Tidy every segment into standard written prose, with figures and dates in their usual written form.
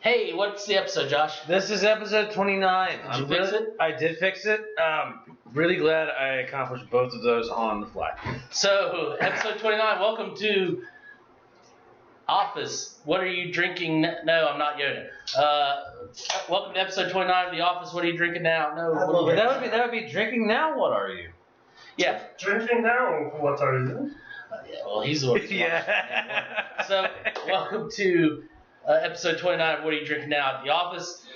Hey, what's the episode, Josh? This is episode 29. Did you fix it? I did fix it. Really glad I accomplished both of those on the fly. So, episode 29, welcome to Office. What are you drinking? No, I'm not Yoda. Welcome to episode 29 of The Office. What are you drinking now? No, That would be drinking now. What are you? Yeah. Drinking now, what are you? Yeah, well, he's the one. Yeah. So, welcome to episode 29 of What Are You Drinking Now at The Office.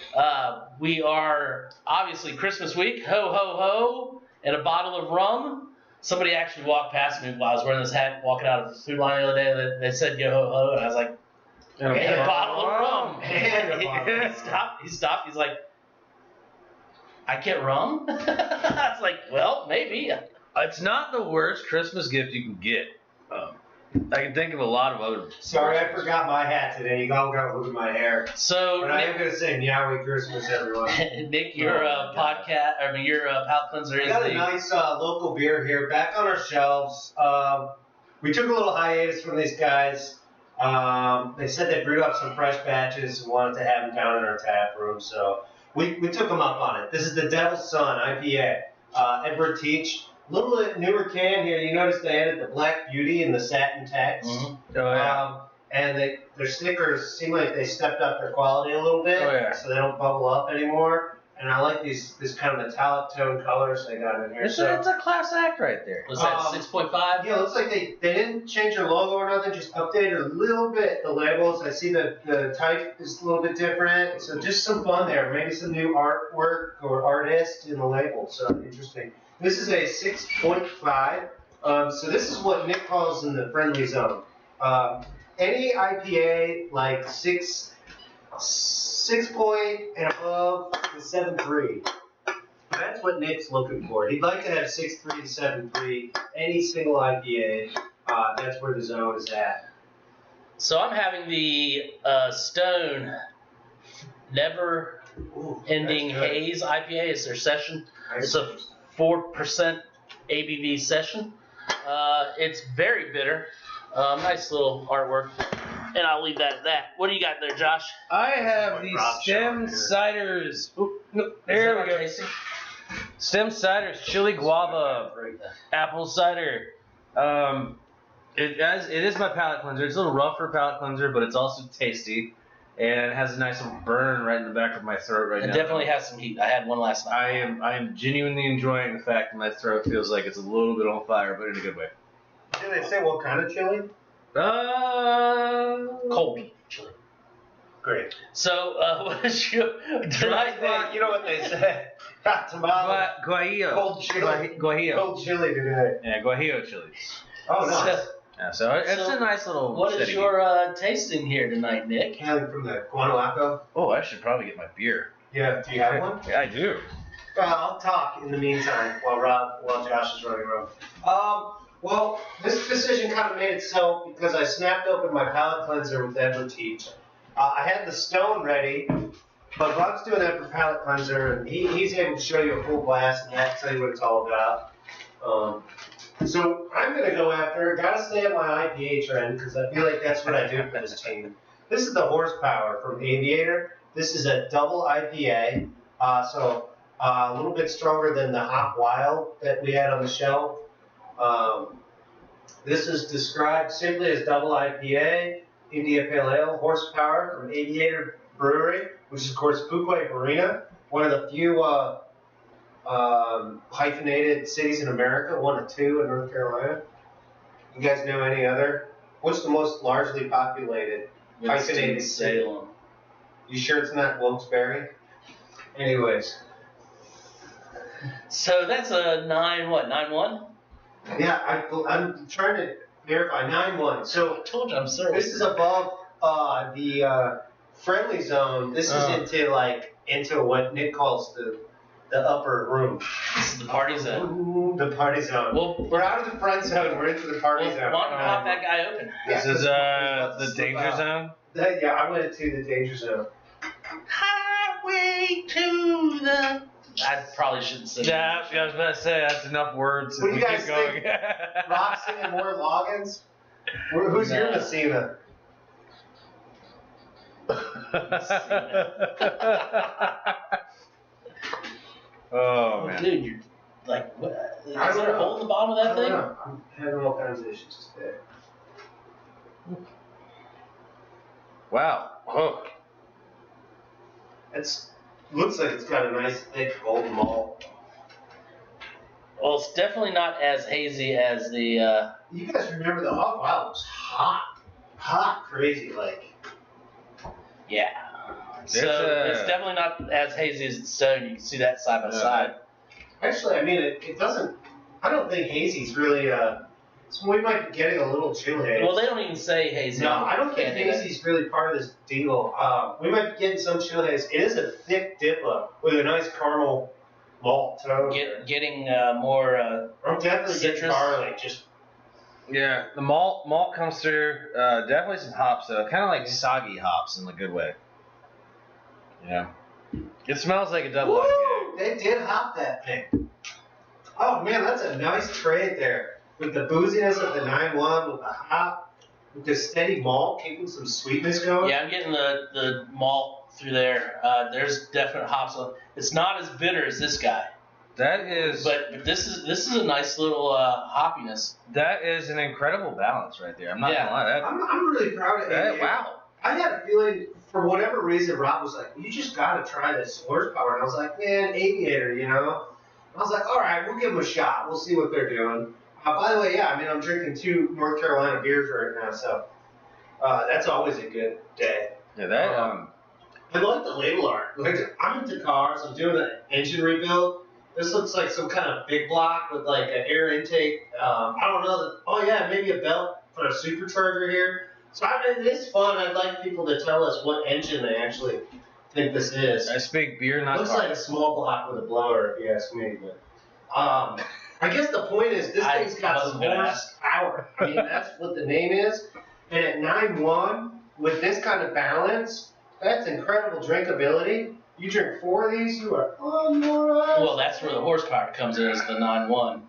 We are obviously Christmas week. Ho, ho, ho. And a bottle of rum. Somebody actually walked past me while I was wearing this hat, walking out of the food line the other day. They said, yo, ho, ho. And I was like, and a bottle of rum. And he stopped. He's like, I get rum? I was like, well, maybe. It's not the worst Christmas gift you can get. I can think of a lot of other. Sorry, I forgot my hat today. You all got to look at my hair. So, but I am going to say Meowie Christmas, everyone. Nick, your podcast, your palate cleanser is We got a nice local beer here back on our shelves. We took a little hiatus from these guys. They said they brewed up some fresh batches and wanted to have them down in our tap room, so we took them up on it. This is the Devil's Son IPA. Edward Teach. A little bit newer can here. You notice they added the Black Beauty and the satin text. Mm-hmm. Oh, yeah. And their stickers seem like they stepped up their quality a little bit, so they don't bubble up anymore. And I like this kind of metallic tone colors they got in here. It's a class act right there. Was that 6.5? Yeah, it looks like they didn't change their logo or nothing, just updated a little bit the labels. I see the type is a little bit different, so just some fun there. Maybe some new artwork or artist in the label, so interesting. This is a 6.5, so this is what Nick calls in the friendly zone. Any IPA like 6 point and above is 7.3. That's what Nick's looking for. He'd like to have 6.3 to 7.3. Any single IPA, that's where the zone is at. So I'm having the Stone Never Ending Haze IPA. It's their session. It's a 4% ABV session. It's very bitter. Nice little artwork. And I'll leave that at that. What do you got there, Josh? I have the Stem Ciders. Ooh, no, there we go. Stem Ciders, chili guava, apple cider. It is my palate cleanser. It's a little rough for a palate cleanser, but it's also tasty. And it has a nice little burn right in the back of my throat right now. It definitely has some heat. I had one last night. I am genuinely enjoying the fact that my throat feels like it's a little bit on fire, but in a good way. Did they say what kind of chili? Cold chili. Great. So, what is your tonight? Well, you know what they say. Hot tamale. Guajillo. Cold chili. Guajillo. Cold chili today. Yeah, Guajillo chilies. Oh, nice. Yeah, so it's a nice little. What is your tasting here tonight, Nick? Hailing from the Guanajuato. Oh, I should probably get my beer. Yeah, do you have one? Yeah, I do. I'll talk in the meantime while Josh is running around. Well, this decision kind of made itself because I snapped open my palate cleanser with Edward Teach. I had the Stone ready, but Bob's doing that for palate cleanser, and he's able to show you a full blast and tell you what it's all about. So I'm going to go after, got to stay on my IPA trend because I feel like that's what I do for this team. This is the Horsepower from Aviator. This is a double IPA, so a little bit stronger than the Hop Wild that we had on the shelf. This is described simply as double IPA, India Pale Ale, Horsepower from Aviator Brewery, which is, of course, Fuquay Marina, one of the few hyphenated cities in America, 1 or 2 in North Carolina. You guys know any other? What's the most largely populated hyphenated city? Salem. You sure it's not Wilkes-Barre? Anyways. So that's a 9-1? Yeah, I'm trying to verify. 9-1. So I told you I'm sorry. this is above the friendly zone. This is into what Nick calls the upper room. This is the party zone. Ooh, the party zone. Well, we're out of the friend zone. We're into the party zone. Why don't you pop that guy open? This is the danger zone. Yeah, I went to the danger zone. Highway to the. I probably shouldn't say that. Yeah, I was about to say that's enough words. What do you We guys keep going. think? Roxy and more Loggins? Who's your Messina? Oh man, dude, you're like, what? Is there a hole in the bottom of that thing? I'm having all kinds of issues today. wow. Oh. Looks like it's got a nice thick golden malt. Well, it's definitely not as hazy as the. You guys remember the Hog Wild was hot, crazy, like. Yeah. So it's definitely not as hazy as the Stone. You can see that side by side. Actually, I mean, it doesn't. I don't think hazy's really. So we might be getting a little chill haze. Well, they don't even say hazy. No, I don't think hazy's really part of this deal. We might be getting some chill haze. It is a thick dipper with a nice caramel malt tone. Getting more. I'm definitely citrus. getting barley. Just. Yeah, the malt comes through. Definitely some hops though, kind of like soggy hops in a good way. Yeah, it smells like a double IPA. They did hop that thing. Oh man, that's a nice trade there with the booziness of the 9-1 with the hop, with the steady malt, keeping some sweetness going. Yeah, I'm getting the malt through there. There's definite hops on. It's not as bitter as this guy. That is. But this is a nice little hoppiness. That is an incredible balance right there. I'm not gonna lie. I'm really proud of it. Wow. I had a feeling, for whatever reason, Rob was like, "You just got to try this horsepower," and I was like, "Man, Aviator, you know." I was like, "All right, we'll give them a shot. We'll see what they're doing." By the way, yeah, I mean, I'm drinking 2 North Carolina beers right now, so that's always a good day. Yeah, that. I like the label art. Like, I'm into cars. I'm doing an engine rebuild. This looks like some kind of big block with like an air intake. I don't know. Oh yeah, maybe a belt for a supercharger here. So it is fun. I'd like people to tell us what engine they actually think this is. I speak beer, not Looks car. like a small block with a blower, if you ask me. But I guess the point is this thing's got some horsepower. I mean, that's what the name is. And at 9.1, with this kind of balance, that's incredible drinkability. You drink 4 of these, you are unmoralized. Well, that's where the horsepower comes in, is the 9.1.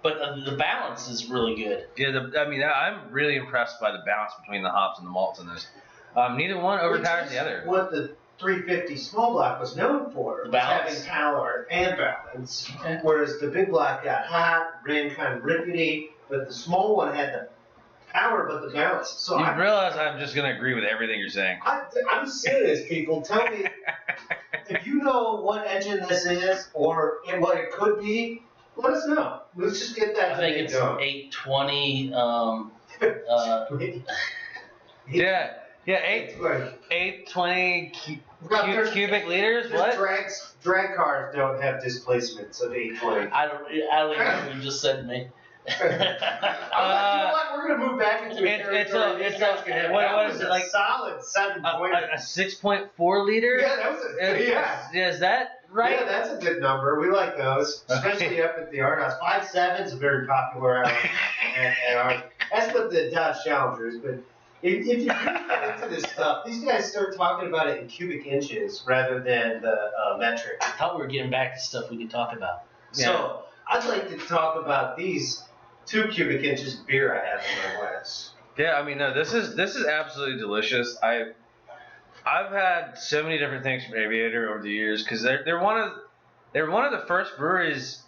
But the balance is really good. Yeah, I'm really impressed by the balance between the hops and the malts in this. Neither one overpowers the other. What the 350 small block was known for, was having power and balance. Okay. Whereas the big block got hot, ran kind of rickety, but the small one had the power but the balance. So You realize I'm just going to agree with everything you're saying. I'm serious, people. Tell me if you know what engine this is or what it could be. Let us know. Let's just get that. I think it's 820. Yeah, 820 cubic liters. What? Drag cars don't have displacements of 820. I don't even know what you just said to me. You know what? We're gonna move back into what is it, like solid 7.0. A 6.4 liter? Yeah, that was Is that right? Yeah, that's a good number. We like those, especially up at the art house. 5.7s are very popular at art. That's what the Dodge Challenger is. But if you really get into this stuff, these guys start talking about it in cubic inches rather than the metric. I thought we were getting back to stuff we could talk about. Yeah. So I'd like to talk about these 2 cubic inches of beer I have in my glass. Yeah, I mean, no, this is absolutely delicious. I've had so many different things from Aviator over the years because they're one of the first breweries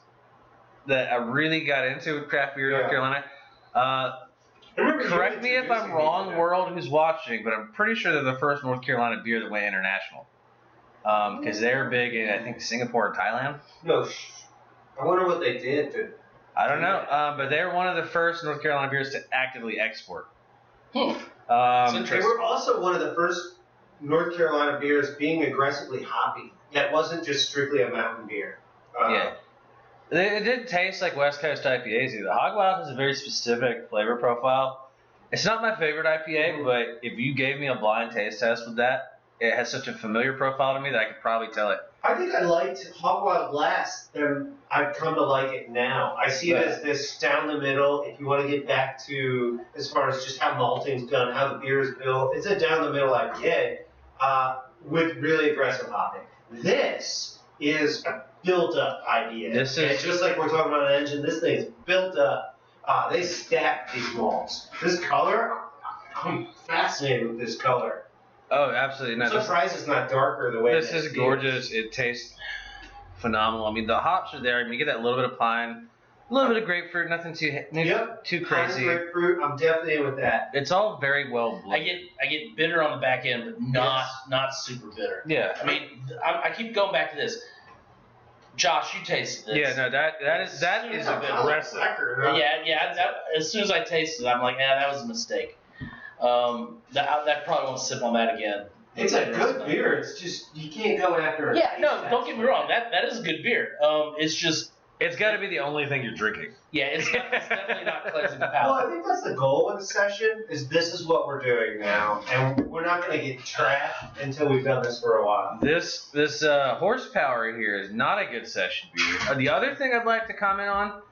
that I really got into with craft beer in North Carolina. Correct me if I'm wrong, world who's watching, but I'm pretty sure they're the first North Carolina beer that went international. Because they're big in, I think, Singapore and Thailand. No, I wonder what they did to. I don't know, but they're one of the first North Carolina beers to actively export. They were also one of the first North Carolina beers being aggressively hoppy. That wasn't just strictly a mountain beer. Yeah. It did taste like West Coast IPAs. The Hog Wild has a very specific flavor profile. It's not my favorite IPA, but if you gave me a blind taste test with that, it has such a familiar profile to me that I could probably tell it. I think I liked Hog Wild last than I've come to like it now. I see it as this down the middle. If you want to get back to as far as just how malting's done, how the beer is built, it's a down the middle IPA with really aggressive hopping. This is a built up IPA. This is just like we're talking about an engine. This thing's built up. They stacked these malts. This color, I'm fascinated with this color. Oh, absolutely. No, I'm surprised it's not darker the way this is gorgeous. It tastes phenomenal. I mean, the hops are there. I mean, you get that little bit of pine, a little bit of grapefruit, nothing too crazy. Grapefruit, I'm definitely in with that. It's all very well blended. I get bitter on the back end, but not super bitter. Yeah. I mean, I keep going back to this. Josh, you tasted this. Yeah, no, that is aggressive. As soon as I tasted it, I'm like, that was a mistake. That probably won't sip on that again. It's a good beer. It's just you can't go after it. Yeah, no, don't get me wrong. That is a good beer. It's got to be the only thing you're drinking. Yeah, it's definitely not cleansing the Well, palate. I think that's the goal of the session. This is what we're doing now, and we're not going to get trapped until we've done this for a while. This horsepower here is not a good session beer. The other thing I'd like to comment on,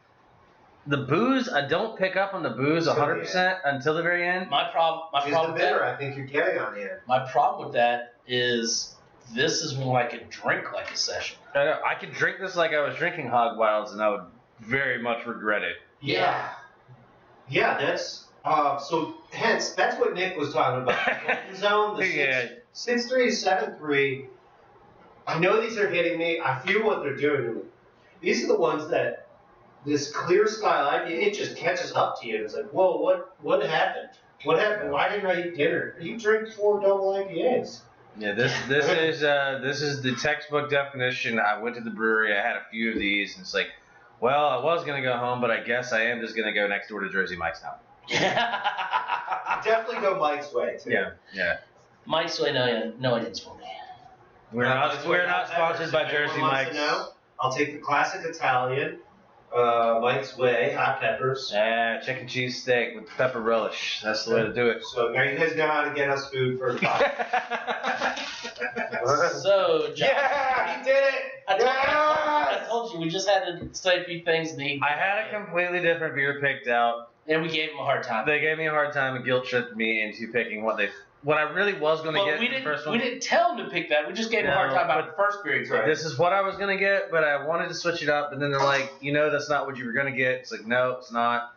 the booze. I don't pick up on the booze 100% until the very end. My problem Is the with bitter that. I think you're getting on the end. My problem with that is this is more like a drink like a session. I could drink this like I was drinking Hog Wilds, and I would very much regret it. Yeah, that's so. Hence, that's what Nick was talking about. The golden zone, the 6.3 to 7.3. I know these are hitting me. I feel what they're doing to me. These are the ones that this clear style IPA, it just catches up to you. It's like, whoa, what happened? What happened? Why didn't I eat dinner? You drink 4 double IPAs. Yeah, this is the textbook definition. I went to the brewery. I had a few of these, and it's like, well, I was gonna go home, but I guess I am just gonna go next door to Jersey Mike's now. Definitely go Mike's way too. Yeah. Mike's way, no onions for me. We're not sponsored by Jersey Mike's. I'll take the classic Italian, Mike's way, hot peppers. Chicken cheese steak with pepper relish. That's the way to do it. So now you guys know how to get us food for the podcast. So, John, yeah, he did it. I told you we just had to say a few things. I had a completely different beer picked out, and we gave him a hard time. They gave me a hard time and guilt tripped me into picking what I really was going to get. The first one. We didn't tell him to pick that. We just gave him a hard time about the first beer. Right. This is what I was going to get, but I wanted to switch it up. And then they're like, that's not what you were going to get. It's like, no, it's not.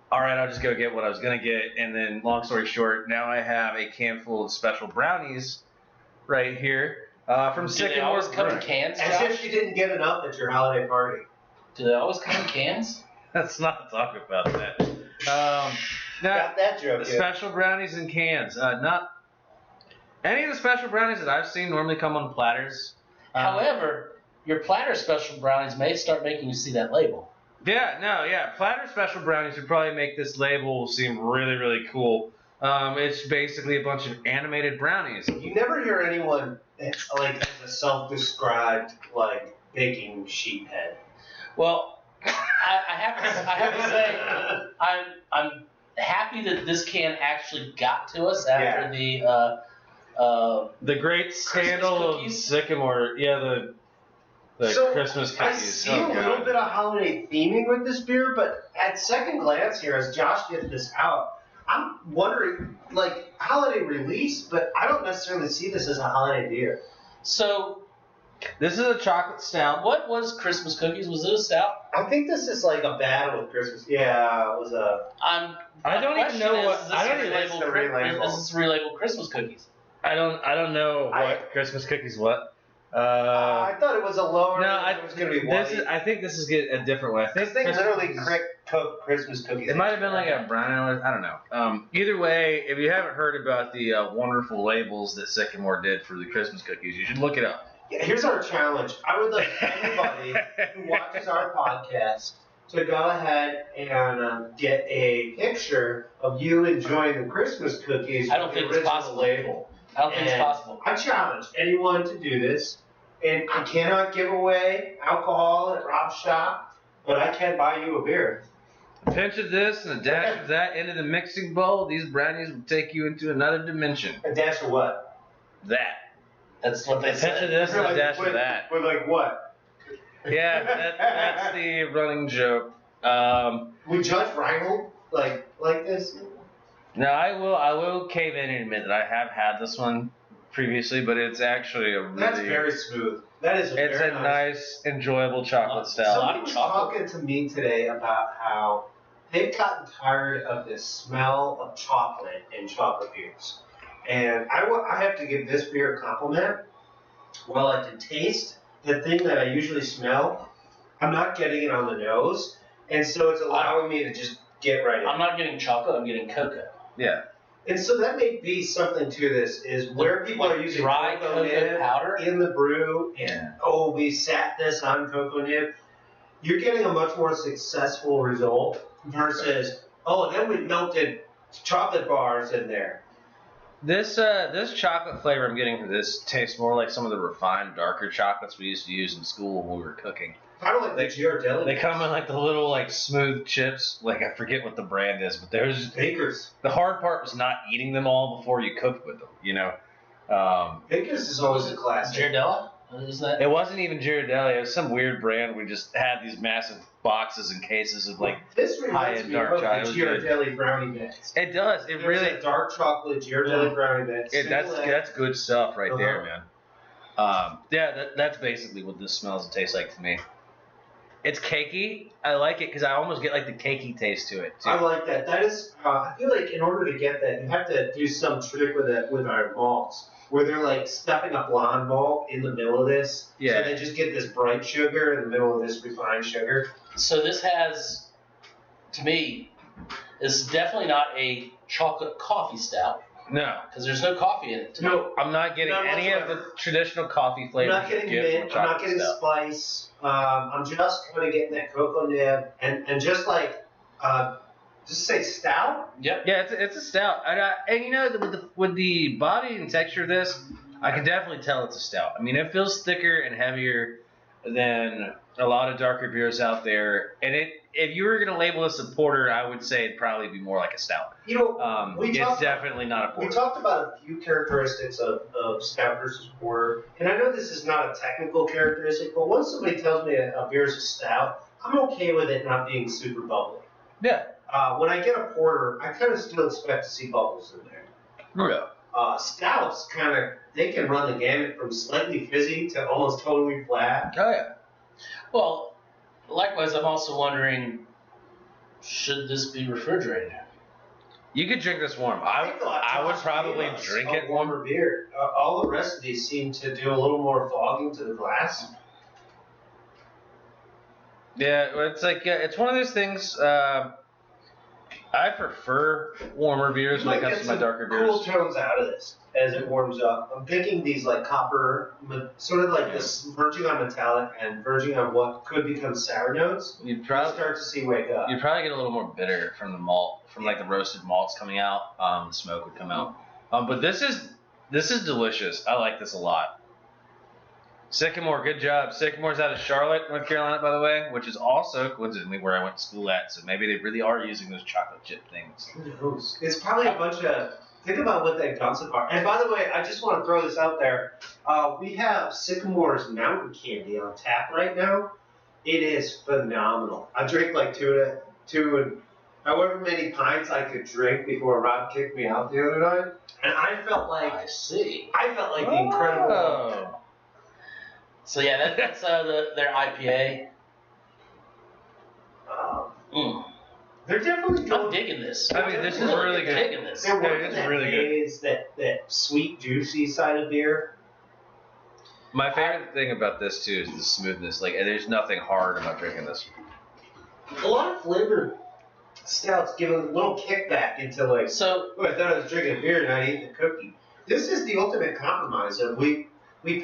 All right, I'll just go get what I was going to get. And then, long story short, now I have a can full of special brownies right here from Sycamore. Do they always come in cans, Josh? As if you didn't get enough at your holiday party. Do they always come in cans? Let's not talk about that. Got that joke. Special brownies in cans. Not any of the special brownies that I've seen normally come on platters. However, your platter special brownies may start making you see that label. Platter special brownies would probably make this label seem really, really cool. It's basically a bunch of animated brownies. You never hear anyone like a self-described like baking sheephead. Well, I have to say, I'm happy that this can actually got to us after the great scandal of Sycamore. Yeah, the Christmas cookies. I see a little bit of holiday theming with this beer, but at second glance here, as Josh gets this out, I'm wondering, like, holiday release, but I don't necessarily see this as a holiday beer. So, this is a chocolate stout. What was Christmas cookies? Was it a stout? I think this is like a battle with Christmas. Yeah, it was a. I don't even know what. I don't even know. Is this relabeled Christmas cookies? I don't know what Christmas cookies what. I thought it was a lower. No, it was going to be white. I think this is a different way. I think they literally cook Christmas cookies. It might have been like a brown. I don't know. Either way, if you haven't heard about the wonderful labels that Sycamore did for the Christmas cookies, you should look it up. Yeah, here's our challenge. I would like anybody who watches our podcast to go ahead and get a picture of you enjoying the Christmas cookies. I don't think it's possible. Label. I don't think it's possible. I challenge anyone to do this. And I cannot give away alcohol at Rob's shop, but I can buy you a beer. A pinch of this and a dash of that into the mixing bowl. These brownies will take you into another dimension. A dash of what? That. That's what they said. A pinch of this and a dash of that. With like what? Yeah, that's the running joke. Would Judge Reinhold like this? No, I will cave in and admit that I have had this one previously, but it's actually a really... That's very smooth. That is It's a nice, enjoyable chocolate stout. Somebody was talking to me today about how they've gotten tired of this smell of chocolate in chocolate beers. And I have to give this beer a compliment. While I can taste the thing that I usually smell, I'm not getting it on the nose, and so it's allowing me to just get right in. I'm not getting chocolate, I'm getting cocoa. Yeah. And so that may be something to this, is where people are using dry cocoa nib powder in the brew, and we sat this on cocoa nib. You're getting a much more successful result versus, and then we melted chocolate bars in there. This chocolate flavor I'm getting from this tastes more like some of the refined, darker chocolates we used to use in school when we were cooking. Kind of like the Ghirardelli. They come in like the little like smooth chips. Like I forget what the brand is, but there's Baker's. The hard part was not eating them all before you cooked with them. You know. Baker's is always a classic. Ghirardelli? Is that? It wasn't even Ghirardelli. It was some weird brand. We just had these massive boxes and cases of like this reminds me of the Ghirardelli brownie bits. It does. It really a dark chocolate Ghirardelli brownie bits. That's good stuff right there, man. That's basically what this smells and tastes like to me. It's cakey. I like it because I almost get like the cakey taste to it too. I like that. That is, I feel like in order to get that, you have to do some trick with it with our malts, where they're like stuffing a blonde malt in the middle of this. Yeah. So they just get this bright sugar in the middle of this refined sugar. So this has, to me, is definitely not a chocolate coffee stout. No, because there's no coffee in it. No, I'm not getting any of the traditional coffee flavors. I'm not getting mint. I'm not getting spice. I'm just kind of getting that cocoa nib and just like just say stout. Yep. Yeah, it's a stout. And you know, with the body and texture of this, I can definitely tell it's a stout. I mean, it feels thicker and heavier than a lot of darker beers out there. And if you were going to label this a porter, I would say it'd probably be more like a stout. You know, it's definitely not a porter. We talked about a few characteristics of stout versus porter, and I know this is not a technical characteristic, but once somebody tells me a beer is a stout, I'm okay with it not being super bubbly. Yeah. When I get a porter, I kind of still expect to see bubbles in there. Oh, yeah. Stouts they can run the gamut from slightly fizzy to almost totally flat. Oh, yeah. Well, likewise, I'm also wondering, should this be refrigerated? You could drink this warm. I would probably drink it warmer beer. All the rest of these seem to do a little more fogging to the glass. Yeah, it's like it's one of those things. I prefer warmer beers when it comes to my darker beers. Cool tones out of this as it warms up. I'm picking these like copper, sort of like this verging on metallic and verging on what could become sour notes. You'd probably start to see wake up. You'd probably get a little more bitter from the malt, from like the roasted malts coming out. The smoke would come out. But this is delicious. I like this a lot. Sycamore, good job. Sycamore's out of Charlotte, North Carolina, by the way, which is also coincidentally where I went to school at. So maybe they really are using those chocolate chip things. Who knows? It's probably a bunch of. Think about what they've done so far. And by the way, I just want to throw this out there. We have Sycamore's Mountain Candy on tap right now. It is phenomenal. I drank like two and however many pints I could drink before Rob kicked me out the other night, and I felt like the incredible. So yeah, that's their IPA. They're definitely good. I'm digging this. I mean, this is really good. Digging this. They're working that really haze, that sweet, juicy side of beer. My favorite thing about this too is the smoothness. Like, there's nothing hard about drinking this. A lot of flavored stouts give a little kickback into like. So I thought I was drinking beer and not eating a cookie. This is the ultimate compromise of we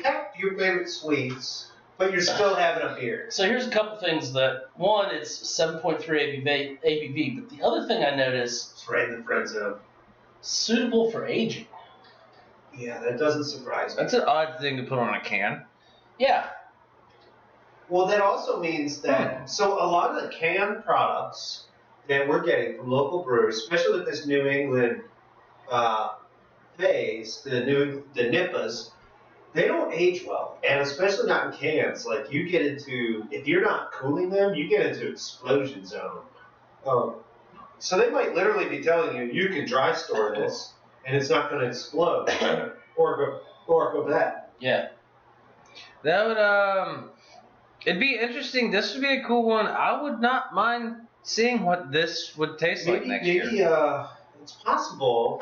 packed your favorite sweets, but you're still having a beer. So here's a couple things that, one, it's 7.3 ABV, but the other thing I noticed, it's right in the friend zone. Suitable for aging. Yeah, that doesn't surprise me. That's an odd thing to put on a can. Yeah. Well, that also means that, so a lot of the canned products that we're getting from local brewers, especially with this New England phase, the NIPAs, they don't age well, and especially not in cans. Like, you get into, if you're not cooling them, you get into explosion zone. So they might literally be telling you, you can dry store this, and it's not going to explode, or go bad. Yeah. That would, it'd be interesting. This would be a cool one. I would not mind seeing what this would taste like next year. Maybe, it's possible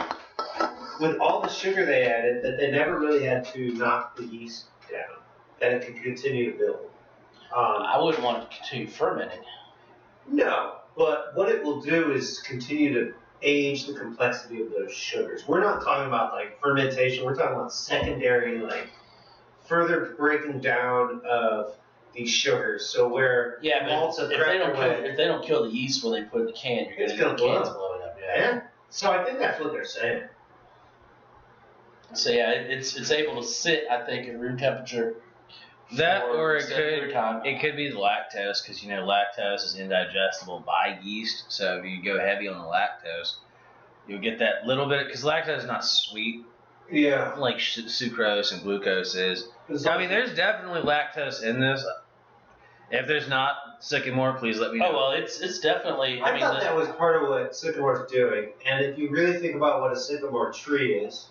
with all the sugar they added, that they never really had to knock the yeast down, that it could continue to build. I wouldn't want it to continue fermenting. No, but what it will do is continue to age the complexity of those sugars. We're not talking about like fermentation. We're talking about secondary, like further breaking down of these sugars. So where malts have crept away. If they don't kill the yeast when they put it in the can, you're going to get the cans blowing up. Yeah. So I think that's what they're saying. So yeah, it's able to sit, I think, at room temperature. That or it could be the lactose, because lactose is indigestible by yeast. So if you go heavy on the lactose, you'll get that little bit, because lactose is not sweet. Yeah. Like sucrose and glucose is. I mean, there's definitely lactose in this. If there's not, Sycamore, please let me know. Oh well, it's definitely. I thought that was part of what Sycamore's doing, and if you really think about what a sycamore tree is,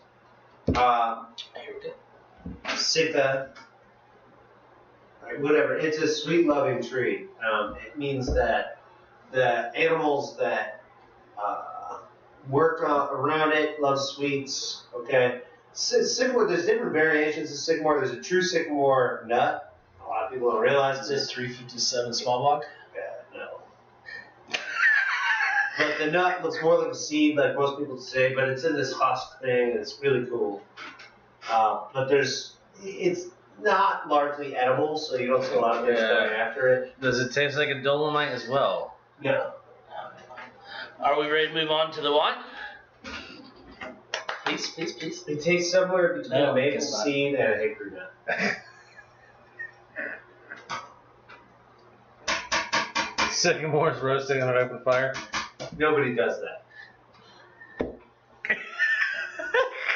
Syca. Whatever, it's a sweet loving tree. It means that the animals that work around it love sweets. Okay, sycamore. There's different variations of sycamore. There's a true sycamore nut. A lot of people don't realize this. Is it 357 small block? No. But the nut looks more like a seed, like most people say. But it's in this husk thing, and it's really cool. But it's not largely edible, so you don't see a lot of things going after it. Does it taste like a Dolomite as well? No. Are we ready to move on to the wine? Please. It tastes somewhere between a maple seed and a hickory nut. Sycamore's roasting on an open fire. Nobody does that.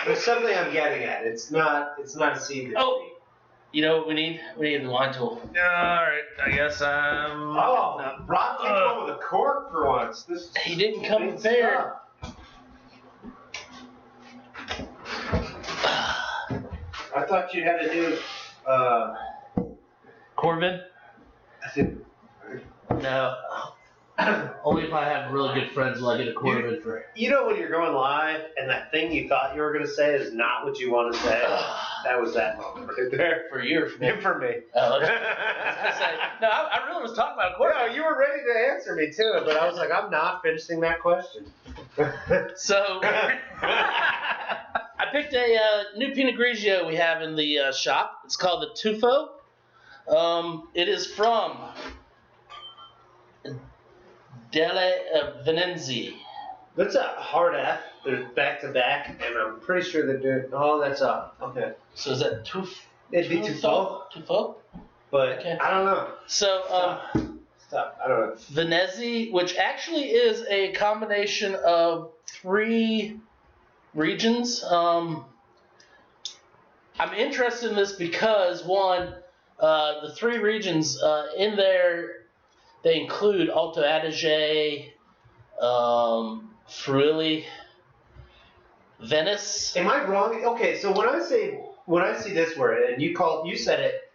There's something I'm getting at. It's not a seed. You know what we need? We need the wine tool. Alright, I guess Rob came home with a cork for once. He didn't come prepared. I thought you had to do Corbin? I didn't. No. Only if I have really good friends will I get a Corbin for. You know when you're going live and that thing you thought you were going to say is not what you want to say? That was that moment right there. For you or for me? For me. I really was talking about a Corbin. No, you were ready to answer me too, but I was like, I'm not finishing that question. So, I picked a new Pinot Grigio we have in the shop. It's called the Tufo. It is from Delle Venenzi. That's a hard F. They're back to back, and I'm pretty sure they're doing. Oh, that's up. Okay. So is that Tufo? It'd be Tufo. Tufo? But okay. I don't know. So, Stop. I don't know. Venezia, which actually is a combination of 3 regions. I'm interested in this because, one, the 3 regions in there, they include Alto Adige, Friuli, Venice. Am I wrong? Okay, so when I see this word, and you said it,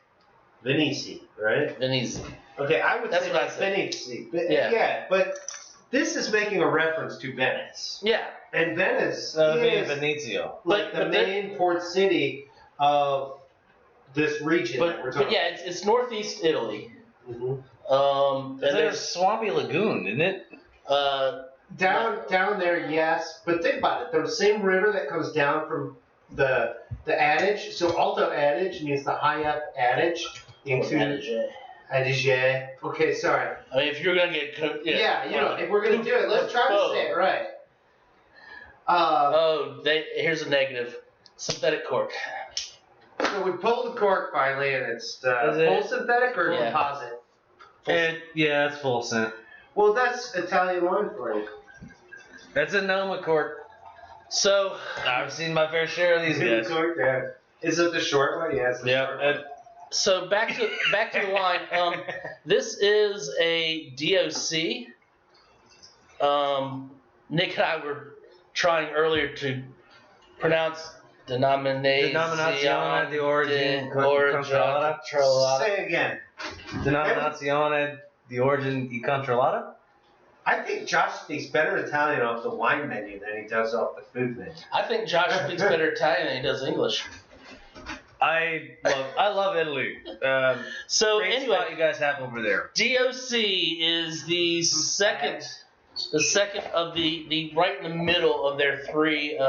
Venice, right? Venice. Okay, I would That's say what like I said. Venice. Yeah, but this is making a reference to Venice. Yeah. And Venice That would be is Venezio. like the main port city of this region that we're talking But yeah, it's northeast Italy. about. And There's Swampy Lagoon, isn't it? Down there, yes. But think about it. The same river that comes down from the Adige. So Alto Adige means the high up Adige into Adige. Okay, sorry. I mean, if you're gonna get if we're gonna do it, let's try to say it right. Here's a negative. Synthetic cork. So we pulled the cork finally, and it's full synthetic or composite. It's full scent. Well, that's Italian wine for you. That's a Noma cork. So I've seen my fair share of these guys. Cork, yeah. Is it the short one? Yeah, it's the short one. So back to the wine. This is a DOC. Nick and I were trying earlier to pronounce Denominazione di origine controllata. Say again. Denominazione di origine controllata. I think Josh speaks better Italian off the wine menu than he does off the food menu. I think Josh speaks better Italian than he does English. I love Italy. So great anyway, spot you guys have over there. DOC is the second of the right in the middle of their three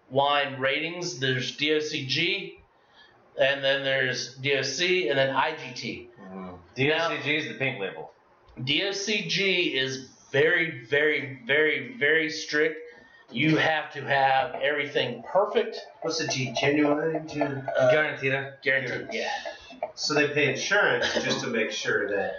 wine ratings. There's DOCG, and then there's DOC, and then IGT. DOCG is the pink label. DOCG is very, very, very, very strict. You have to have everything perfect. What's the G? Genuine? Garantita. Guaranteed. Yeah. So they pay insurance just to make sure that.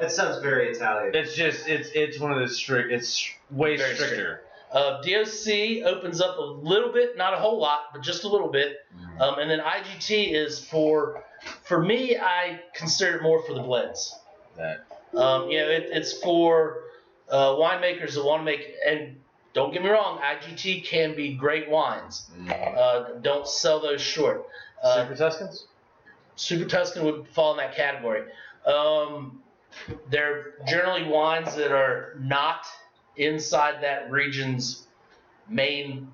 That sounds very Italian. It's one of the strict. It's way Very stricter. DOC opens up a little bit, not a whole lot, but just a little bit. And then IGT is for me, I consider it more for the blends. That. It's for winemakers that want to make, and don't get me wrong, IGT can be great wines. Don't sell those short. Super Tuscans? Super Tuscan would fall in that category. They're generally wines that are not inside that region's main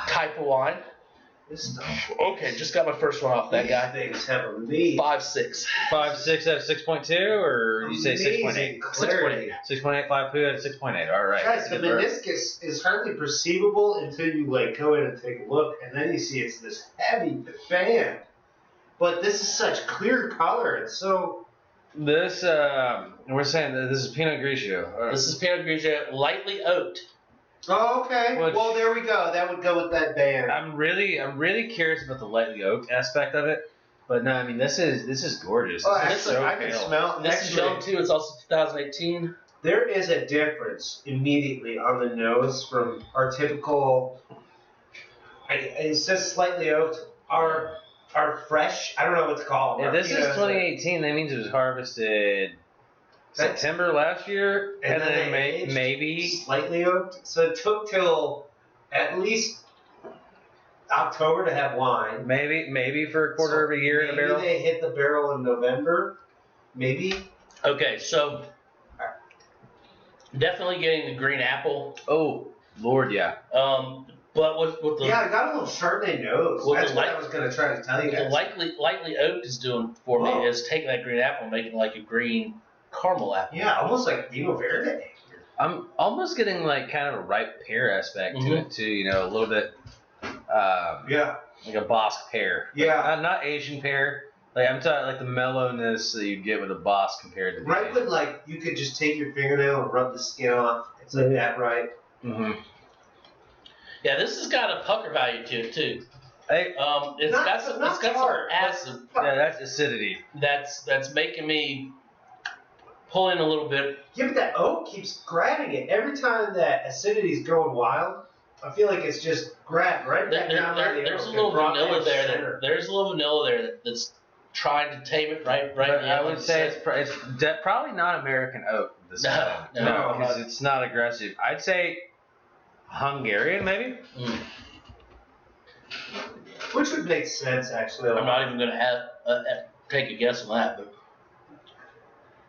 type of wine. Okay, just got my first one off that guy. Things have a lead. 5.6. 5.6 out of 6.2, or you say 6.8? 6.8. 6.8, 5.2 out of 6.8. All right. Guys, the meniscus is hardly perceivable until you go in and take a look, and then you see it's this heavy fan. But this is such clear color. It's so. This we're saying that this is Pinot Grigio. This is Pinot Grigio, lightly oaked. Oh, okay. Well, there we go. That would go with that band. I'm really curious about the lightly oaked aspect of it, but no, I mean this is gorgeous. Oh, This is actually, so I can pale. smell. This is young too. It's also 2018. There is a difference immediately on the nose from our typical. It says slightly oaked. Our fresh. I don't know what to call them. If this is 2018, that means it was harvested September last year, and then maybe slightly oaked. So it took till at least October to have wine. Maybe for a quarter of a year in a barrel. Maybe they hit the barrel in November. Maybe. Okay, so definitely getting the green apple. Oh Lord, yeah. But with the I got a little Chardonnay nose. That's what I was going to try to tell you guys. What the lightly oaked is doing for me is taking that green apple and making it like a green caramel apple. Yeah, almost like Vino Verde. I'm almost getting like kind of a ripe pear aspect to it too. You know, a little bit. Like a Bosque pear. Yeah. Not Asian pear. Like I'm talking like the mellowness that you get with a Bosque compared to the Right, Asian. but like you could just take your fingernail and rub the skin off. It's like that, right? Mm-hmm. Yeah, this has got a pucker value to it too. Hey, It's got some acid. Yeah, that's acidity. That's making me pull in a little bit. Yeah, but that oak keeps grabbing it. Every time that acidity's going wild, I feel like it's just grabbed right back down by the There's oak a little and brought vanilla back there. center. There's a little vanilla there that's trying to tame it right. But I would say it's probably not American oak. This time. No, because it's not aggressive. I'd say Hungarian, maybe. Which would make sense, actually. I'm not even going to take a guess on that. But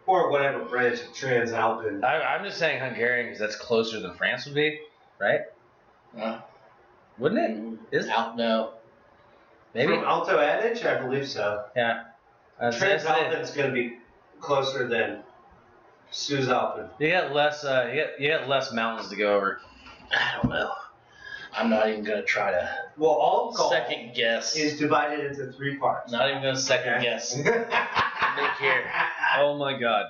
Or whatever branch of Transalpine. I'm just saying Hungarian because that's closer than France would be, right? Wouldn't it? Is it? No. Maybe. From Alto Adige, I believe so. Yeah. Transalpine's going to be closer than Susalpine. You got less. You got less mountains to go over. I don't know. I'm not even going to try to Well, all golf second guess. is divided into 3 parts. Not even going to second guess. Look here. Oh my God.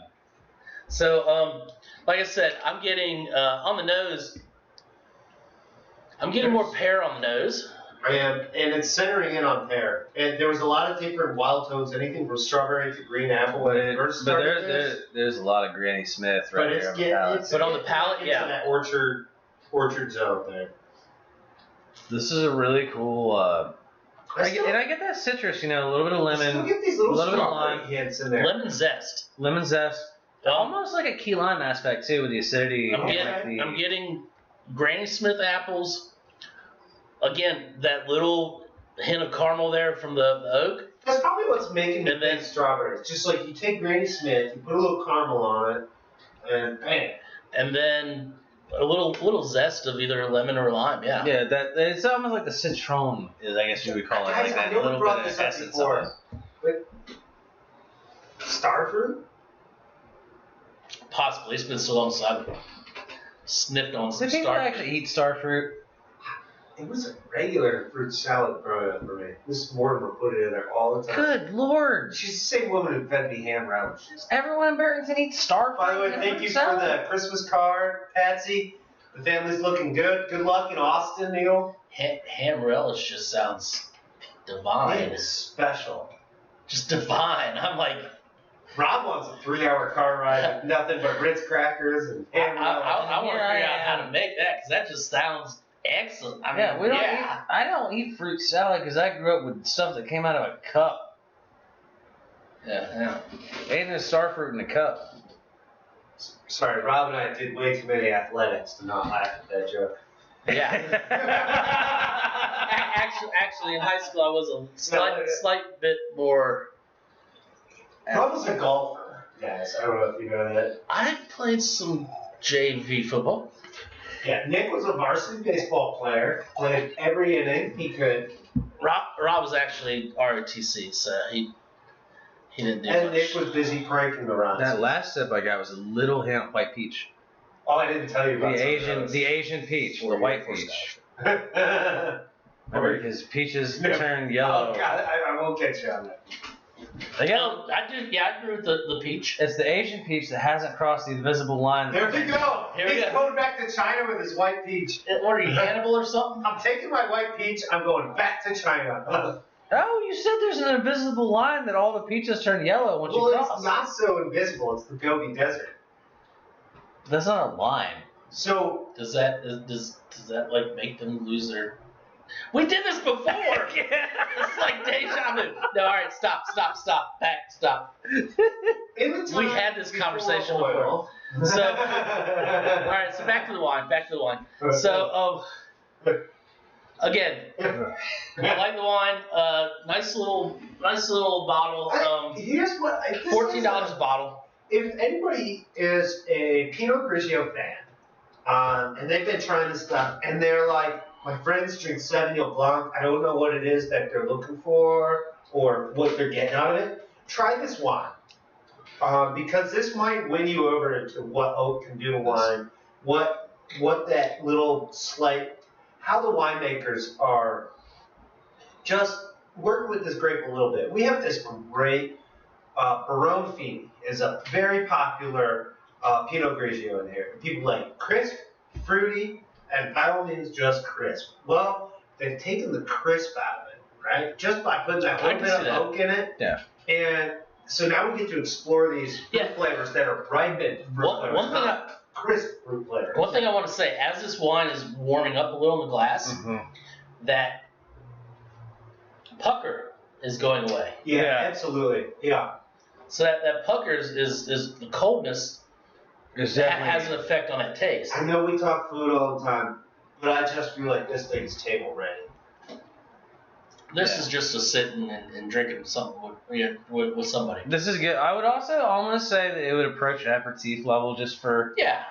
So, like I said, I'm getting on the nose. I'm getting more pear on the nose. And it's centering in on pear. And there was a lot of different wild tones, anything from strawberry to green apple. But, when it first started there's a lot of Granny Smith right but here. it's getting, But on the palate, into yeah. that orchard zone there. This is a really cool. I I get that citrus, a little bit of still lemon, get these little a little bit of strawberry lime. hints in there. Lemon zest. lemon zest, almost like a key lime aspect too with the acidity. I'm getting Granny Smith apples. Again, that little hint of caramel there from the oak. That's probably what's making me And then- think strawberries. Just like you take Granny Smith, you put a little caramel on it, and bam. and then a little zest of either lemon or lime. Yeah. Yeah, that it's almost like the citron is, I guess you would call it, Guys, like I that know we little brought bit of this up essence before, of it. but starfruit? Possibly. It's been so long since I've sniffed on Do some people star. actually eat starfruit? It was a regular fruit salad growing up for me. Miss Mortimer put it in there all the time. Good lord! She's the same woman who fed me ham relishes. Everyone in Barrington eats starfruit. By the way, thank you for the Christmas card, Patsy. The family's looking good. Good luck in Austin, Neil. Ham relish just sounds divine. It is special. Just divine. I'm like, Rob wants a 3-hour car ride with nothing but Ritz crackers and ham relish. I want to Here I figure out how am. to make that because that just sounds excellent. I mean, Yeah, we don't yeah. eat. I don't eat fruit salad because I grew up with stuff that came out of a cup. Yeah. Ain't no starfruit in a cup. Sorry, Rob and I did way too many athletics to not laugh at that joke. Yeah. Actually, in high school, I was a slight bit more. Rob was a golfer, guys. I don't know if you know that. I played some JV football. Yeah, Nick was a varsity baseball player. Played every inning he could. Rob was actually ROTC, so he didn't do And much. Nick was busy pranking the runs. That last sip I got was a little hint of white peach. Oh, I didn't tell you about The Asian peach, the white peach. Remember, because peaches turn yellow. Oh God, I won't catch you on that. They got, I agree with the peach. it's the Asian peach that hasn't crossed the invisible line. There we go. Here we He's go. going back to China with his white peach. What are you, Hannibal or something? I'm taking my white peach. I'm going back to China. Oh, you said there's an invisible line that all the peaches turn yellow once Well, you cross. it's not so invisible. It's the Gobi Desert. That's not a line. So Does that like make them lose their? We did this before. It's like deja vu. No, all right, stop, stop. in the time We had this conversation oil. So, all right, so back to the wine. So, again, I like the wine. Nice little bottle. Here's what this $14 is a bottle. If anybody is a Pinot Grigio fan, and they've been trying this stuff, and they're like, my friends drink Sauvignon Blanc, I don't know what it is that they're looking for or what they're getting out of it, try this wine. Because this might win you over into what oak can do to wine, what that little slight, how the winemakers are just working with this grape a little bit. We have this great Barone Fini is a very popular Pinot Grigio in here. People like crisp, fruity, and by all means just crisp. Well, they've taken the crisp out of it, right? Just by putting that I little can bit of see that. oak in it. Yeah. And so now we get to explore these fruit flavors that are ripened fruit flavors, One thing not crisp fruit flavors. One thing I want to say, as this wine is warming up a little in the glass, that pucker is going away. Yeah, Yeah. absolutely. Yeah. So that pucker is the coldness It's that has definitely. an effect on that taste. I know we talk food all the time, but I just feel like this thing's table ready. This is just a sitting and drinking something with somebody. This is good. I would also almost say that it would approach aperitif level just for Yeah.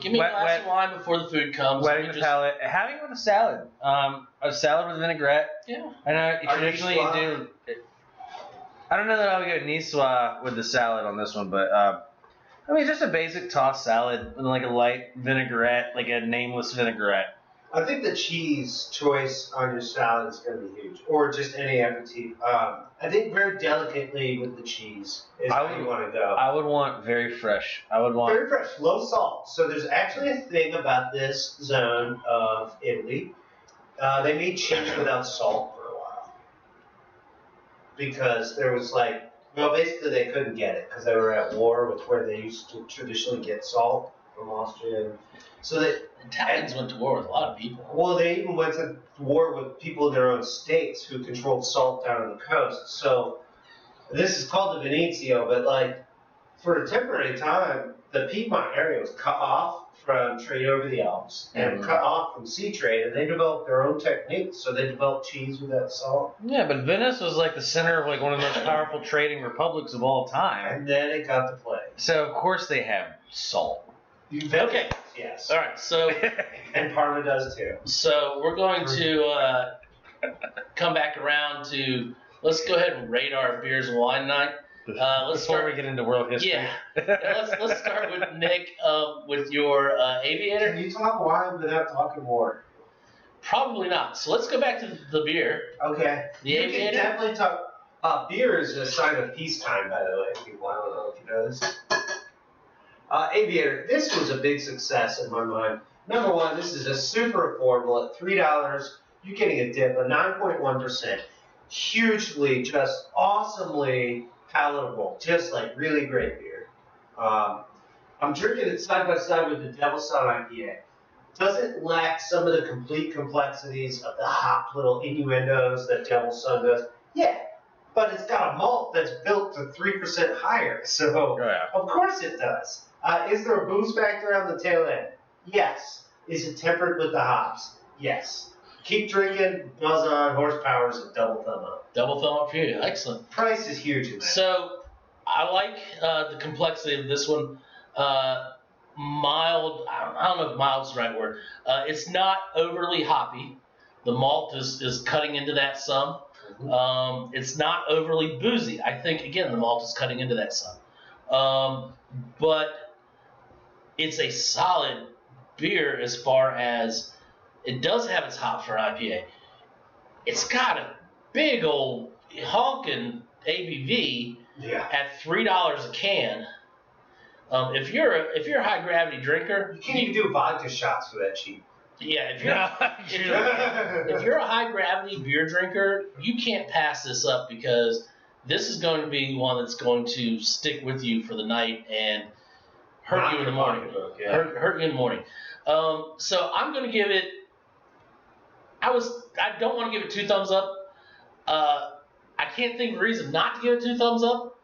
Give me a glass of wine before the food comes. wetting the palate. Having it with a salad. A salad with vinaigrette. Yeah. I know traditionally you Niçoise? do. I don't know that I would go Niçoise with the salad on this one, but I mean just a basic tossed salad with like a light vinaigrette, like a nameless vinaigrette. I think the cheese choice on your salad is going to be huge, or just any aperitif. I think very delicately with the cheese is how you want to go. I would want very fresh. I would want Very fresh, low salt. So there's actually a thing about this zone of Italy. They made cheese without salt for a while because there was basically they couldn't get it because they were at war with where they used to traditionally get salt from Austria. So that Italians went to war with a lot of people. well, they even went to war with people in their own states who controlled salt down on the coast. So this is called the Venezio, but for a temporary time, the Piedmont area was cut off from trade over the Alps and cut off from sea trade, and they developed their own techniques. So they developed cheese without salt, Yeah, but Venice was like the center of like one of the most powerful trading republics of all time. and then it got the plague. So of course they have salt. Okay. Yes. All right. So And Parma does too. So we're going to come back around to. Let's go ahead and rate our beers and wine night. Let's Before start. we get into world history. Yeah. Let's start with Nick with your Aviator. Can you talk wine without talking war? Probably not. So let's go back to the beer. Okay. The you Aviator? can definitely talk. Beer is a sign of peacetime, by the way, people. I don't know if you know this. Aviator, this was a big success in my mind. Number one, this is a super affordable at $3. You're getting a dip, a 9.1%. Hugely, just awesomely palatable. Just like really great beer. I'm drinking it side by side with the Devil's Son IPA. Doesn't lack some of the complete complexities of the hop little innuendos that Devil's Son does. Yeah, but it's got a malt that's built to 3% higher, so of course it does. Is there a booze factor on the tail end? Yes. Is it tempered with the hops? Yes. Keep drinking, buzz on, horsepower is a double thumb up. Double thumb up for you. Excellent. Price is huge in that. So I like the complexity of this one. Mild. I don't know if mild's the right word. It's not overly hoppy. The malt is cutting into that some. It's not overly boozy. I think, again, the malt is cutting into that some. But it's a solid beer as far as it does have its hop for an IPA. It's got a big old honking ABV at $3 a can. If you're a high gravity drinker, you can't even do vodka shots for that cheap. Yeah, if you're a high gravity beer drinker, you can't pass this up because this is going to be one that's going to stick with you for the night and hurt you in the morning. Hurt you in the morning. So I'm going to give it. I don't want to give it 2 thumbs up. I can't think of a reason not to give it 2 thumbs up.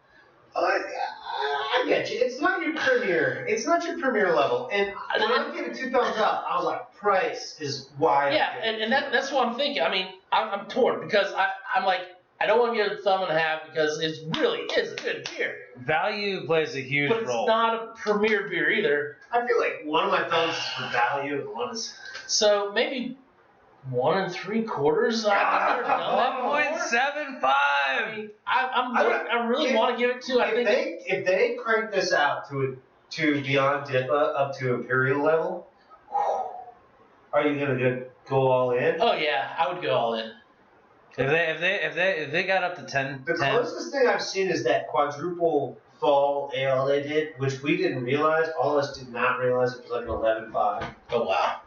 I get you. It's not your premier. It's not your premier level. And when I give it 2 thumbs up, I was like, price is why. Yeah, and that's what I'm thinking. I mean, I'm torn because I'm like, I don't want to give it a thumb and a half because it really is a good beer. Value plays a huge role. But it's not a premier beer either. I feel like one of my thumbs is for value and one is. So maybe 1 3/4. I've never done that before. 1.75. I really want to give it 2. If they crank this out to Beyond Dippa up to Imperial level, are you gonna go all in? Oh yeah, I would go all in. If they got up to 10, the closest thing I've seen is that quadruple fall ale they did, which we didn't realize. All of us did not realize it was like an 11.5. Oh wow.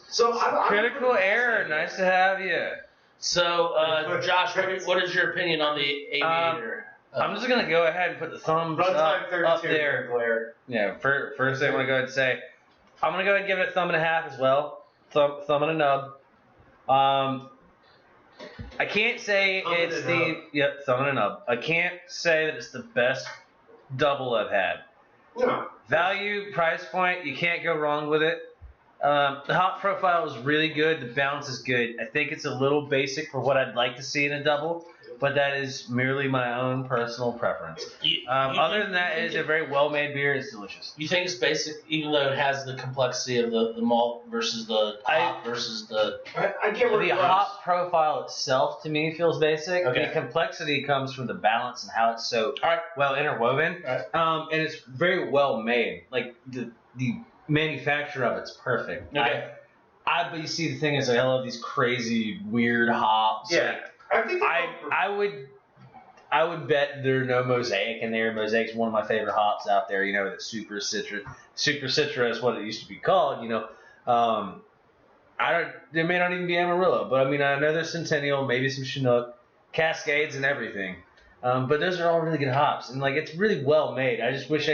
So critical error. Nice to have you. So Josh, what is your opinion on the Aviator? I'm just gonna go ahead and put the thumbs up there. Blair. Yeah. First, I want to go ahead and say I'm gonna go ahead and give it a thumb and a half as well. Thumb and a nub. I can't say it's thumb and a nub. I can't say that it's the best double I've had. No. Value, price point, you can't go wrong with it. The hop profile is really good. The balance is good. I think it's a little basic for what I'd like to see in a double, but that is merely my own personal preference. Other than that, it is a very well-made beer. It's delicious. You think it's basic, even though it has the complexity of the malt versus the hop versus the... I get what the hop profile itself, to me, feels basic. Okay. The complexity comes from the balance and how it's so well interwoven. And it's very well made. Like, the manufacture of it's perfect. Okay. But you see, the thing is, I love these crazy, weird hops. Yeah. I would bet there's no Mosaic in there. Mosaic's one of my favorite hops out there. You know, that Super Citra is what it used to be called. You know, It may not even be Amarillo, but I mean, I know there's Centennial, maybe some Chinook, Cascades, and everything. But those are all really good hops, and like it's really well made. I just wish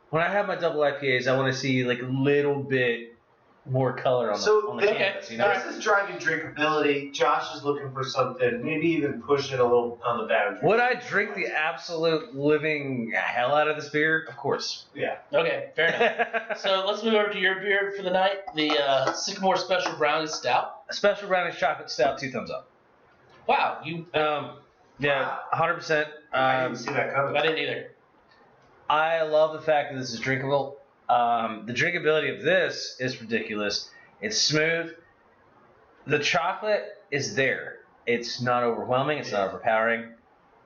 when I have my double IPAs, I want to see like a little bit more color on the canvas. You know? This is driving drinkability. Josh is looking for something, maybe even push it a little on the boundary. Would I drink the absolute living hell out of this beer? Of course. Yeah. Okay, fair enough. So let's move over to your beer for the night, the Sycamore Special Brownies Stout. Special Brownies Chocolate Stout, 2 thumbs up. Wow, you. Yeah, 100%. I didn't see that coming. I didn't either. I love the fact that this is drinkable. The drinkability of this is ridiculous. It's smooth. The chocolate is there. It's not overwhelming. It's not overpowering.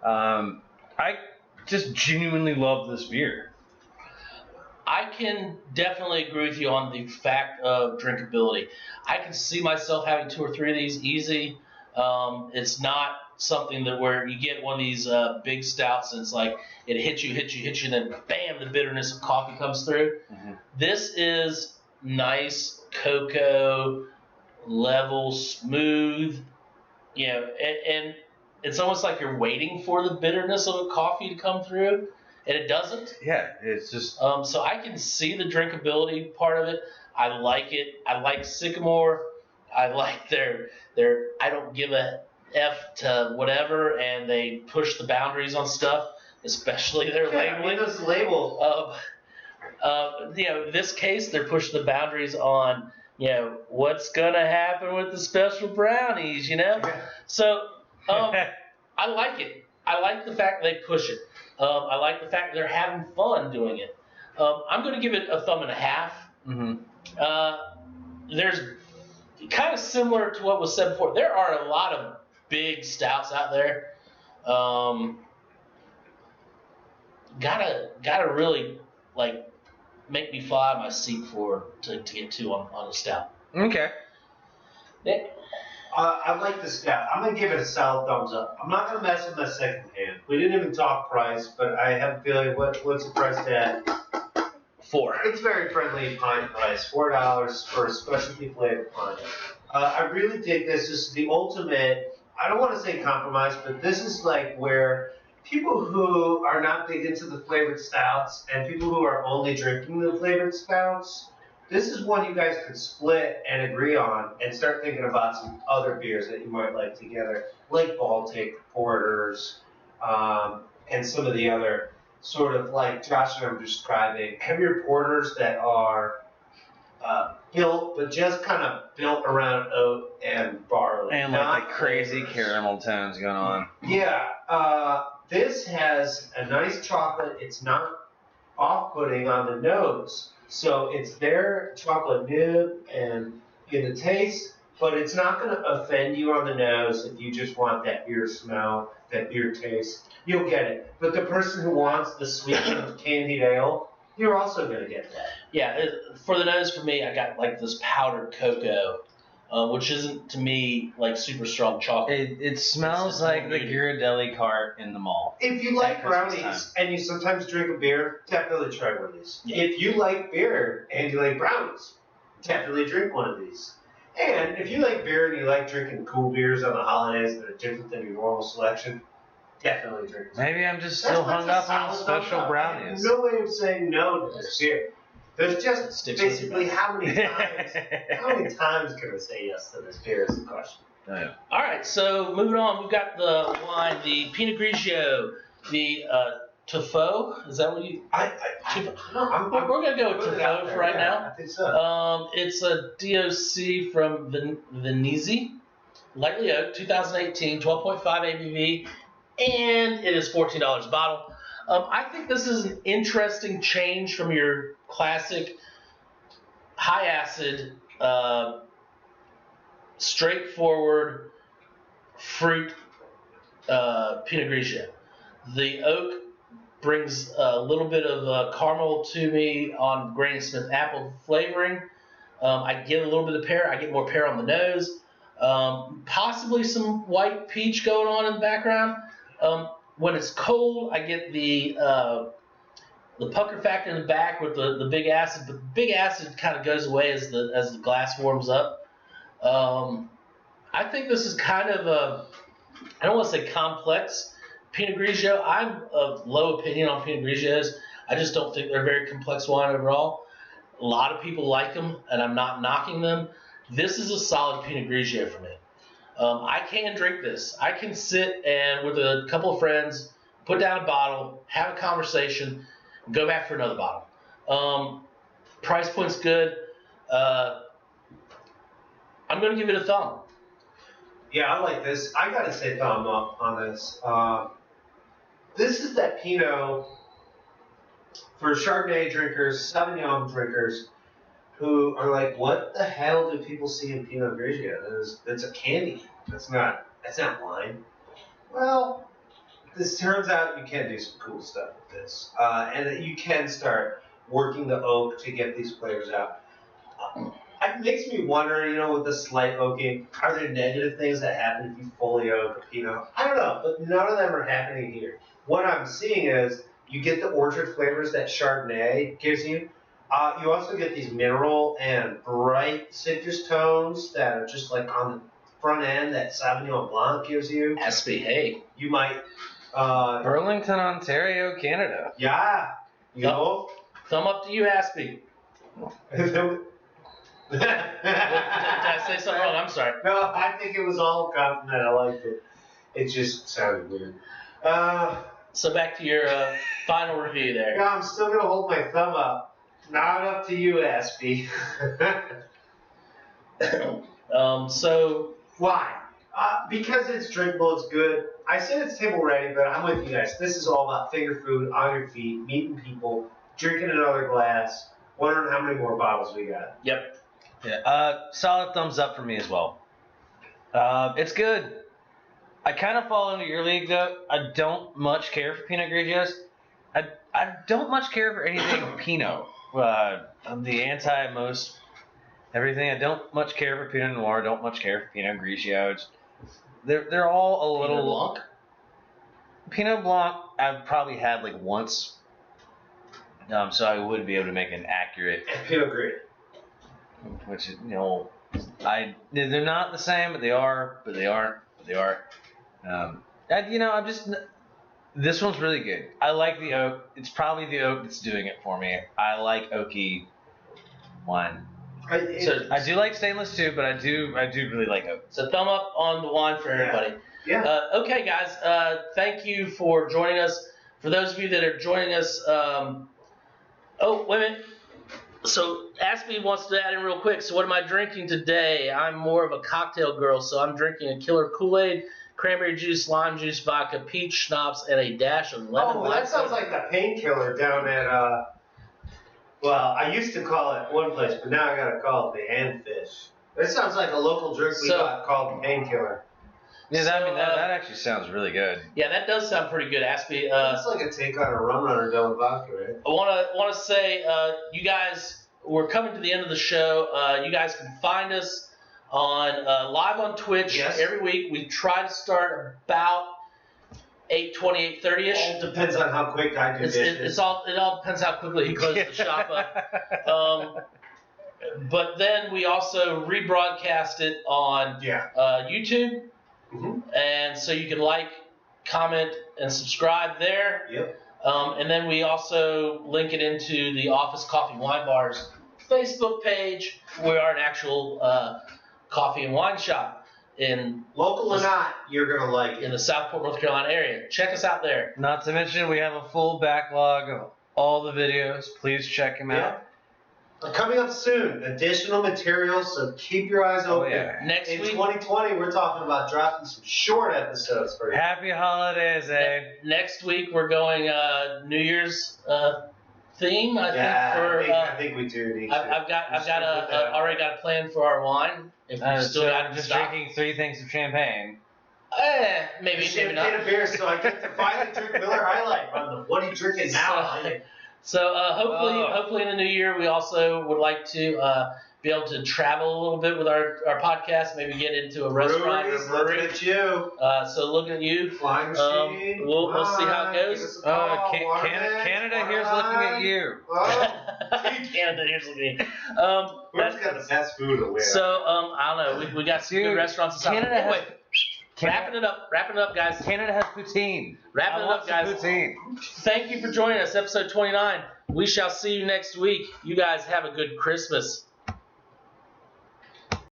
I just genuinely love this beer. I can definitely agree with you on the fact of drinkability. I can see myself having 2 or 3 of these easy. It's not something that where you get one of these big stouts and it's like it hits you, and then bam, the bitterness of coffee comes through. Mm-hmm. This is nice cocoa, level, smooth, and it's almost like you're waiting for the bitterness of a coffee to come through. And it doesn't. Yeah, it's just. So I can see the drinkability part of it. I like it. I like Sycamore. I like their. I don't give a F to whatever, and they push the boundaries on stuff, especially their labeling. This label. This case they're pushing the boundaries on. What's gonna happen with the special brownies? So I like it. I like the fact they push it. I like the fact they're having fun doing it. I'm going to give it a 1.5 thumbs. Mm-hmm. There's kind of similar to what was said before. There are a lot of big stouts out there. Gotta really make me fly out of my seat to get to on a stout. Okay. Nick? I like the stout. I'm going to give it a solid thumbs up. I'm not going to mess with my second hand. We didn't even talk price, but I have a feeling what's the price at? $4. It's very friendly pint price. $4 for a specialty flavored pint. I really dig this. This is the ultimate, I don't want to say compromise, but this is like where people who are not big into the flavored stouts and people who are only drinking the flavored stouts, this is one you guys could split and agree on and start thinking about some other beers that you might like together, like Baltic, Porters, and some of the other sort of like Josh and I were describing, heavier porters that are built, but just kind of built around oat and barley. And like the crazy caramel tones going on. Yeah. This has a nice chocolate. It's not off-putting on the nose. So it's their chocolate nib and in the taste, but it's not going to offend you on the nose if you just want that beer smell, that beer taste. You'll get it. But the person who wants the sweet candied ale, you're also going to get that. Yeah, for the nose, for me, I got like this powdered cocoa, which isn't to me like super strong chocolate. It smells like the Ghirardelli cart in the mall. If you like brownies and you sometimes drink a beer, definitely try one of these. Yeah. If you like beer and you like brownies, definitely drink one of these. And if you like beer and you like drinking cool beers on the holidays that are different than your normal selection, definitely drink them. Maybe I'm just still hung up on special brownies. No way of saying no to this beer. There's just basically how many times can I say yes to this beer is the question. Oh, yeah. All right, so moving on, we've got the wine, the Pinot Grigio, the Tufo. Is that what you? We're gonna go with Tufo for right now. I think so. It's a DOC from Venezi, lightly oaked, 2018, 12.5 ABV, and it is $14 a bottle. I think this is an interesting change from your classic high acid, straightforward fruit Pinot Grigio. The oak brings a little bit of caramel to me on Granny Smith apple flavoring. I get a little bit of pear. I get more pear on the nose. Possibly some white peach going on in the background. When it's cold, I get the pucker factor in the back with the big acid. But the big acid kind of goes away as the glass warms up. I think this is kind of I don't want to say complex Pinot Grigio. I'm of low opinion on Pinot Grigios. I just don't think they're a very complex wine overall. A lot of people like them, and I'm not knocking them. This is a solid Pinot Grigio for me. I can drink this. I can sit and with a couple of friends, put down a bottle, have a conversation, go back for another bottle. Price point's good. I'm going to give it a thumb. Yeah, I like this. I got to say thumb up on this. This is that Pinot for Chardonnay drinkers, Sauvignon drinkers, who are like, what the hell do people see in Pinot Grigio? That's a candy. That's not wine. Well, this turns out you can do some cool stuff with this, and that you can start working the oak to get these flavors out. It makes me wonder, with the slight oaking, are there negative things that happen if you fully oak a Pinot? I don't know, but none of them are happening here. What I'm seeing is you get the orchard flavors that Chardonnay gives you. You also get these mineral and bright citrus tones that are just like on the front end that Sauvignon Blanc gives you. Aspie, hey. You might... Burlington, Ontario, Canada. Yeah. Thumb up to you, Aspie. Did I say something wrong? I'm sorry. No, I think it was all a compliment. I liked it. It just sounded weird. So back to your final review there. Yeah, I'm still going to hold my thumb up. Not up to you, Aspie. So why? Because it's drinkable, it's good. I said it's table ready, but I'm with you guys. This is all about finger food, on your feet, meeting people, drinking another glass, wondering how many more bottles we got. Yep. Yeah. Solid thumbs up for me as well. It's good. I kind of fall into your league though. I don't much care for Pinot Grigios. I don't much care for anything Pinot. I'm the anti most everything. I don't much care for Pinot Noir. Don't much care for Pinot Grigio. They're all a little. Pinot Blanc? Pinot Blanc I've probably had like once. So I would be able to make an accurate. And Pinot Gris. Which is, they're not the same, but they are, but they aren't, but they are. This one's really good. I like the oak. It's probably the oak that's doing it for me. I like oaky wine. I do like stainless too, but I do really like oak. So thumb up on the wine for everybody. Yeah. Okay, guys. Thank you for joining us. For those of you that are joining us, oh, wait a minute. So Aspie wants to add in real quick. So what am I drinking today? I'm more of a cocktail girl, so I'm drinking a killer Kool-Aid, cranberry juice, lime juice, vodka, peach schnapps, and a dash of lemon. Oh, that sounds like the painkiller down at, well, I used to call it one place, but now I got to call it the Handfish. It sounds like a local drink we got called the painkiller. Yeah, that actually sounds really good. Yeah, that does sound pretty good, Aspie. It's like a take on a rum runner down with vodka, right? I want to say, you guys, we're coming to the end of the show. You guys can find us on live on Twitch every week. We try to start about 8:20, 8:30ish. It depends on how quick I do dishes. It all depends how quickly he closes the shop up. But then we also rebroadcast it on YouTube. Mm-hmm. And so you can like, comment, and subscribe there. Yep. And then we also link it into the Office Coffee Wine Bar's Facebook page. We are an actual coffee and wine shop in local or not, you're gonna like it. In the Southport, North Carolina area. Check us out there. Not to mention we have a full backlog of all the videos. Please check them out. Coming up soon, additional materials, so keep your eyes open. Next week, in 2020, we're talking about dropping some short episodes for you. Happy holidays, eh? Next week, we're going New Year's theme, I think we do need I've already got a plan for our wine. If you still got just drinking 3 things of champagne. Maybe champagne not. And beer, so I get to finally drink Miller High Life on the What Are You Drinking Now? So hopefully in the new year we also would like to be able to travel a little bit with our podcast. Maybe get into a restaurant or a brewery. Looking at you. So looking at you. Flying machine. We'll see how it goes. Canada here's looking at you. Canada here's looking at you. Who's got the best food to wear? So I don't know. We got some good restaurants in South Carolina. Wrapping it up, guys. Canada has poutine. Wrapping it up, guys. Poutine. Thank you for joining us, episode 29. We shall see you next week. You guys have a good Christmas.